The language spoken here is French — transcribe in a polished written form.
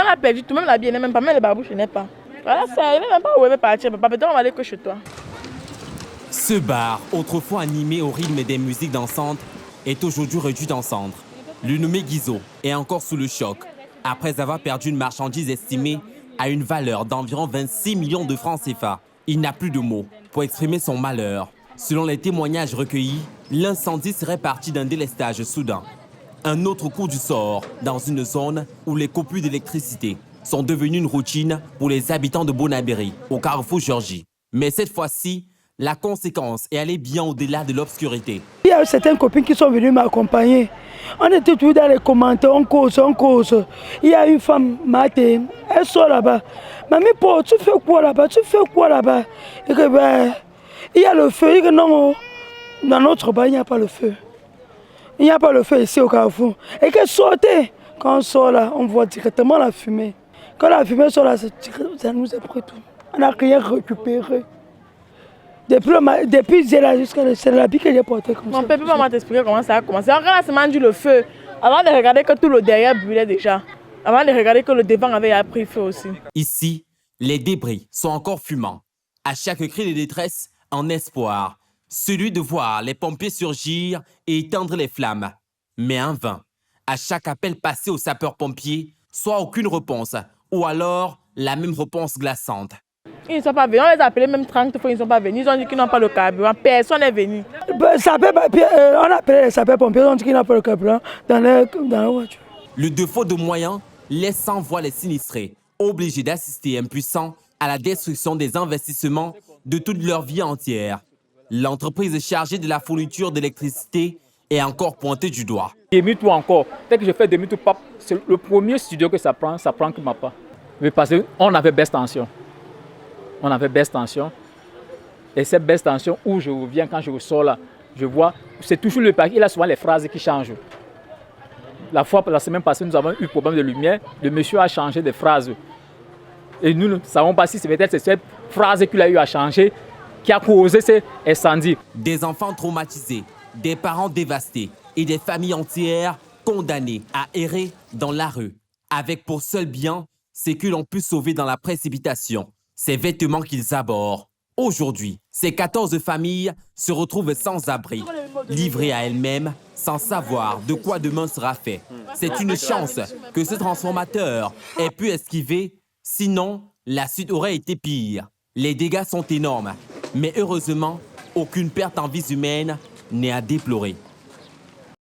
on a perdu tout, même la bière n'est même pas, même les barbouches n'est pas. Voilà, ça, il n'est même pas où elle veut partir, papa, peut-être on va aller que chez toi. Ce bar, autrefois animé au rythme des musiques dansantes, est aujourd'hui réduit en cendres. Le nommé Guizot est encore sous le choc, après avoir perdu une marchandise estimée à une valeur d'environ 26 millions de francs CFA. Il n'a plus de mots pour exprimer son malheur. Selon les témoignages recueillis, l'incendie serait parti d'un délestage soudain. Un autre coup du sort dans une zone où les coupures d'électricité sont devenues une routine pour les habitants de Bonabéry, au carrefour Georgie. Mais cette fois-ci, la conséquence est allée bien au-delà de l'obscurité. Il y a certaines copines qui sont venues m'accompagner. On était tous dans les commentaires, on cause. Il y a une femme, Maté, elle sort là-bas. Mamie, tu fais quoi là-bas? Tu fais quoi là-bas? Et que ben, il y a le feu. Et que non, dans notre bar, il n'y a pas le feu. Il n'y a pas le feu ici au carrefour. Et que sortez. Quand on sort là, on voit directement la fumée. Quand la fumée sort là, ça nous a pris tout. On n'a rien récupéré. Depuis Zéla jusqu'à l'habit que j'ai porté comme ça. Mon père peut pas t'expliquer comment ça a commencé. On a seulement dit le feu. Avant de regarder que tout le derrière brûlait déjà. Avant de regarder que le devant avait pris feu aussi. Ici, les débris sont encore fumants. À chaque cri de détresse, en espoir, celui de voir les pompiers surgir et éteindre les flammes. Mais en vain. À chaque appel passé aux sapeurs-pompiers, soit aucune réponse, ou alors la même réponse glaçante. Ils ne sont pas venus. On les a appelés même 30 fois, ils ne sont pas venus. Ils ont dit qu'ils n'ont pas le carburant. Personne n'est venu. On a appelé les sapeurs-pompiers, ils ont dit qu'ils n'ont pas le carburant dans la voiture. Le défaut de moyens laisse sans voix les sinistrés, obligés d'assister impuissants à la destruction des investissements de toute leur vie entière. L'entreprise chargée de la fourniture d'électricité est encore pointée du doigt. Demi-tour encore. Dès que je fais demi-tour, c'est le premier studio que ça prend que ma part. Mais parce qu'on avait baisse tension. On avait baisse tension. Et cette baisse tension, où je reviens, quand je ressors là, je vois, c'est toujours le paquet. Il a souvent les phrases qui changent. La semaine passée, nous avons eu problème de lumière. Le monsieur a changé des phrases. Et nous ne savons pas si c'est peut-être cette phrase qu'il a eu à changer qui a causé cet incendie. Des enfants traumatisés, des parents dévastés et des familles entières condamnées à errer dans la rue, avec pour seul bien ce que l'on pu sauver dans la précipitation, ces vêtements qu'ils abhorrent. Aujourd'hui, ces 14 familles se retrouvent sans abri, livrées à elles-mêmes, sans savoir de quoi demain sera fait. C'est une chance que ce transformateur ait pu esquiver, sinon la suite aurait été pire. Les dégâts sont énormes, mais heureusement, aucune perte en vies humaines n'est à déplorer.